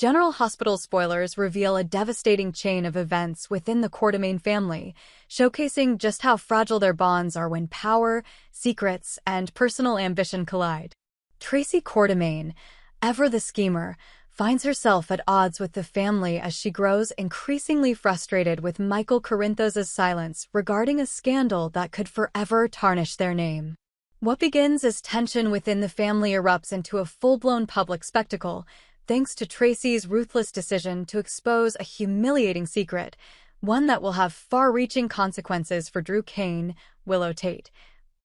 General Hospital spoilers reveal a devastating chain of events within the Quartermaine family, showcasing just how fragile their bonds are when power, secrets, and personal ambition collide. Tracy Quartermaine, ever the schemer, finds herself at odds with the family as she grows increasingly frustrated with Michael Corinthos' silence regarding a scandal that could forever tarnish their name. What begins as tension within the family erupts into a full-blown public spectacle, thanks to Tracy's ruthless decision to expose a humiliating secret, one that will have far-reaching consequences for Drew Cain, Willow Tate,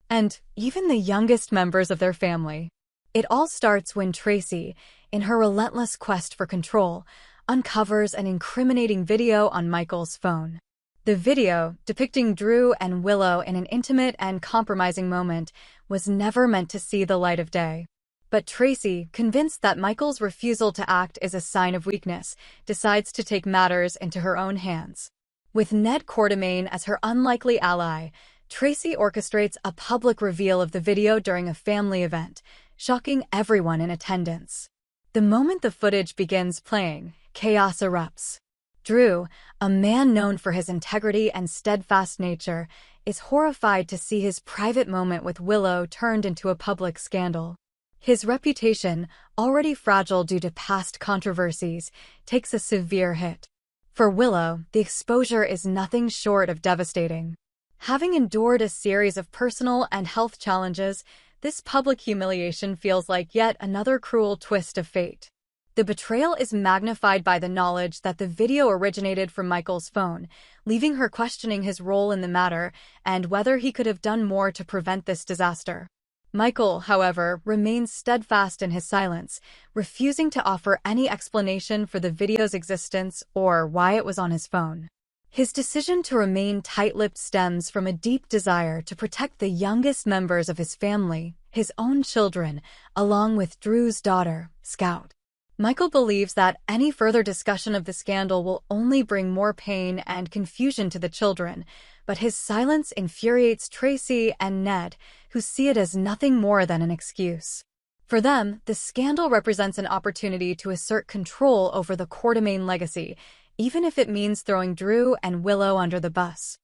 and even the youngest members of their family. It all starts when Tracy, in her relentless quest for control, uncovers an incriminating video on Michael's phone. The video, depicting Drew and Willow in an intimate and compromising moment, was never meant to see the light of day. But Tracy, convinced that Michael's refusal to act is a sign of weakness, decides to take matters into her own hands. With Ned Quartermaine as her unlikely ally, Tracy orchestrates a public reveal of the video during a family event, shocking everyone in attendance. The moment the footage begins playing, chaos erupts. Drew, a man known for his integrity and steadfast nature, is horrified to see his private moment with Willow turned into a public scandal. His reputation, already fragile due to past controversies, takes a severe hit. For Willow, the exposure is nothing short of devastating. Having endured a series of personal and health challenges, this public humiliation feels like yet another cruel twist of fate. The betrayal is magnified by the knowledge that the video originated from Michael's phone, leaving her questioning his role in the matter and whether he could have done more to prevent this disaster. Michael, however, remains steadfast in his silence, refusing to offer any explanation for the video's existence or why it was on his phone. His decision to remain tight-lipped stems from a deep desire to protect the youngest members of his family, his own children, along with Drew's daughter, Scout. Michael believes that any further discussion of the scandal will only bring more pain and confusion to the children, but his silence infuriates Tracy and Ned, who see it as nothing more than an excuse. For them, the scandal represents an opportunity to assert control over the Quartermaine legacy, even if it means throwing Drew and Willow under the bus.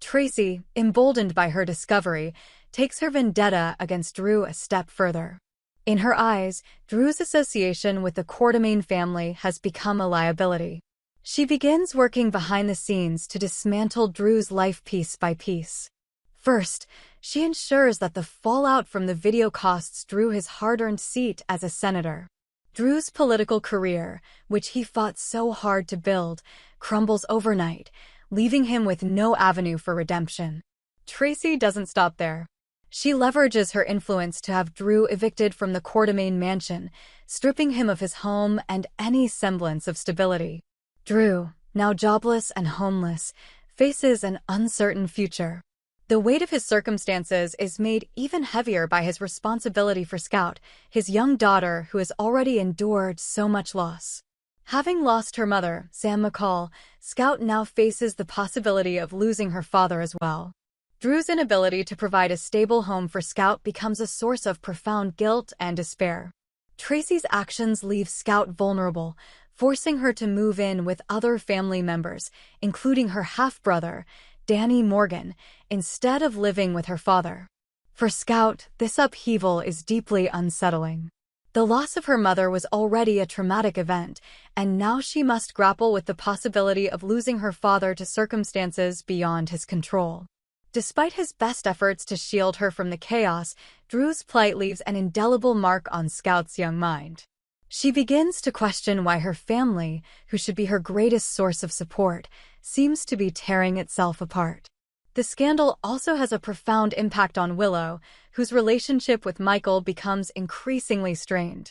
Tracy, emboldened by her discovery, takes her vendetta against Drew a step further. In her eyes, Drew's association with the Quartermaine family has become a liability. She begins working behind the scenes to dismantle Drew's life piece by piece. First, she ensures that the fallout from the video costs Drew his hard-earned seat as a senator. Drew's political career, which he fought so hard to build, crumbles overnight, leaving him with no avenue for redemption. Tracy doesn't stop there. She leverages her influence to have Drew evicted from the Quartermaine mansion, stripping him of his home and any semblance of stability. Drew, now jobless and homeless, faces an uncertain future. The weight of his circumstances is made even heavier by his responsibility for Scout, his young daughter who has already endured so much loss. Having lost her mother, Sam McCall, Scout now faces the possibility of losing her father as well. Drew's inability to provide a stable home for Scout becomes a source of profound guilt and despair. Tracy's actions leave Scout vulnerable, forcing her to move in with other family members, including her half-brother, Danny Morgan, instead of living with her father. For Scout, this upheaval is deeply unsettling. The loss of her mother was already a traumatic event, and now she must grapple with the possibility of losing her father to circumstances beyond his control. Despite his best efforts to shield her from the chaos, Drew's plight leaves an indelible mark on Scout's young mind. She begins to question why her family, who should be her greatest source of support, seems to be tearing itself apart. The scandal also has a profound impact on Willow, whose relationship with Michael becomes increasingly strained.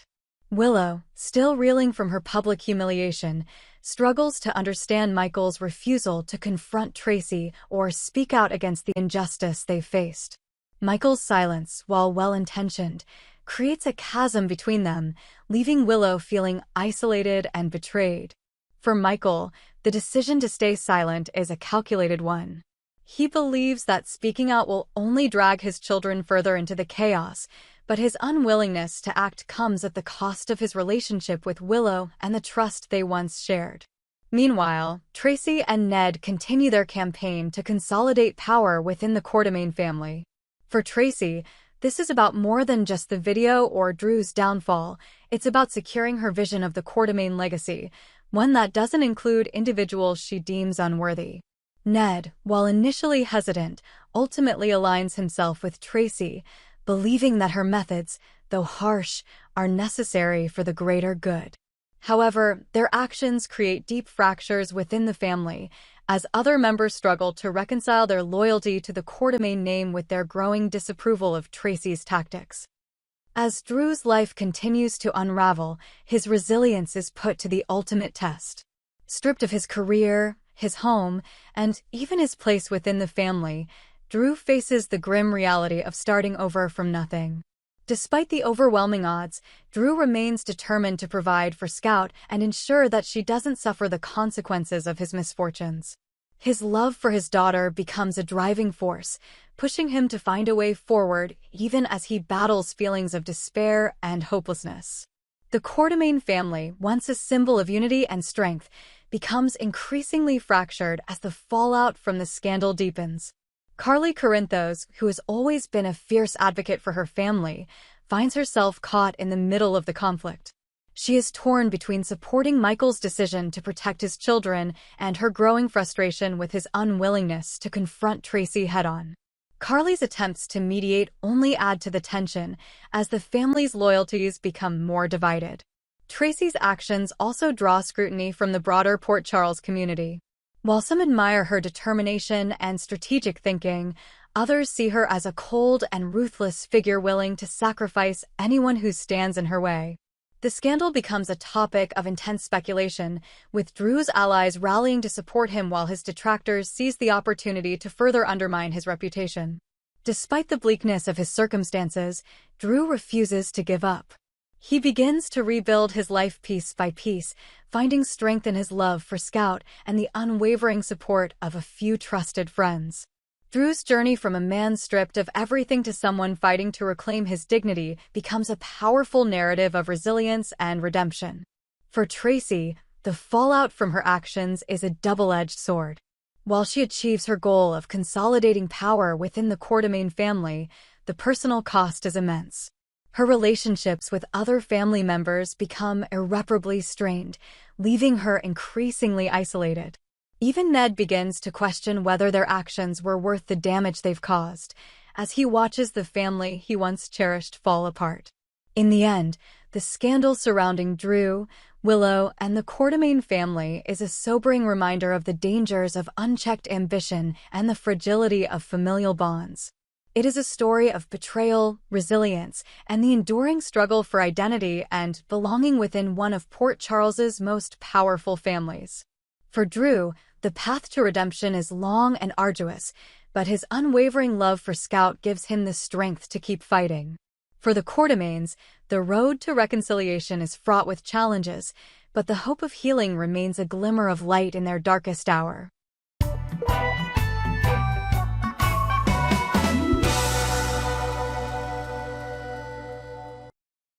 Willow, still reeling from her public humiliation, struggles to understand Michael's refusal to confront Tracy or speak out against the injustice they faced. Michael's silence, while well-intentioned, creates a chasm between them, leaving Willow feeling isolated and betrayed. For Michael, the decision to stay silent is a calculated one. He believes that speaking out will only drag his children further into the chaos, but his unwillingness to act comes at the cost of his relationship with Willow and the trust they once shared. Meanwhile, Tracy and Ned continue their campaign to consolidate power within the Quartermain family. For Tracy, this is about more than just the video or Drew's downfall. It's about securing her vision of the Quartermain legacy, one that doesn't include individuals she deems unworthy. Ned, while initially hesitant, ultimately aligns himself with Tracy, believing that her methods, though harsh, are necessary for the greater good. However, their actions create deep fractures within the family, as other members struggle to reconcile their loyalty to the Quartermain name with their growing disapproval of Tracy's tactics. As Drew's life continues to unravel, his resilience is put to the ultimate test. Stripped of his career, his home, and even his place within the family, Drew faces the grim reality of starting over from nothing. Despite the overwhelming odds, Drew remains determined to provide for Scout and ensure that she doesn't suffer the consequences of his misfortunes. His love for his daughter becomes a driving force, pushing him to find a way forward even as he battles feelings of despair and hopelessness. The Quartermain family, once a symbol of unity and strength, becomes increasingly fractured as the fallout from the scandal deepens. Carly Corinthos, who has always been a fierce advocate for her family, finds herself caught in the middle of the conflict. She is torn between supporting Michael's decision to protect his children and her growing frustration with his unwillingness to confront Tracy head-on. Carly's attempts to mediate only add to the tension as the family's loyalties become more divided. Tracy's actions also draw scrutiny from the broader Port Charles community. While some admire her determination and strategic thinking, others see her as a cold and ruthless figure willing to sacrifice anyone who stands in her way. The scandal becomes a topic of intense speculation, with Drew's allies rallying to support him while his detractors seize the opportunity to further undermine his reputation. Despite the bleakness of his circumstances, Drew refuses to give up. He begins to rebuild his life piece by piece, finding strength in his love for Scout and the unwavering support of a few trusted friends. Drew's journey from a man stripped of everything to someone fighting to reclaim his dignity becomes a powerful narrative of resilience and redemption. For Tracy, the fallout from her actions is a double-edged sword. While she achieves her goal of consolidating power within the Quartermain family, the personal cost is immense. Her relationships with other family members become irreparably strained, leaving her increasingly isolated. Even Ned begins to question whether their actions were worth the damage they've caused, as he watches the family he once cherished fall apart. In the end, the scandal surrounding Drew, Willow, and the Quartermain family is a sobering reminder of the dangers of unchecked ambition and the fragility of familial bonds. It is a story of betrayal, resilience, and the enduring struggle for identity and belonging within one of Port Charles's most powerful families. For Drew, the path to redemption is long and arduous, but his unwavering love for Scout gives him the strength to keep fighting. For the Quartermains, the road to reconciliation is fraught with challenges, but the hope of healing remains a glimmer of light in their darkest hour.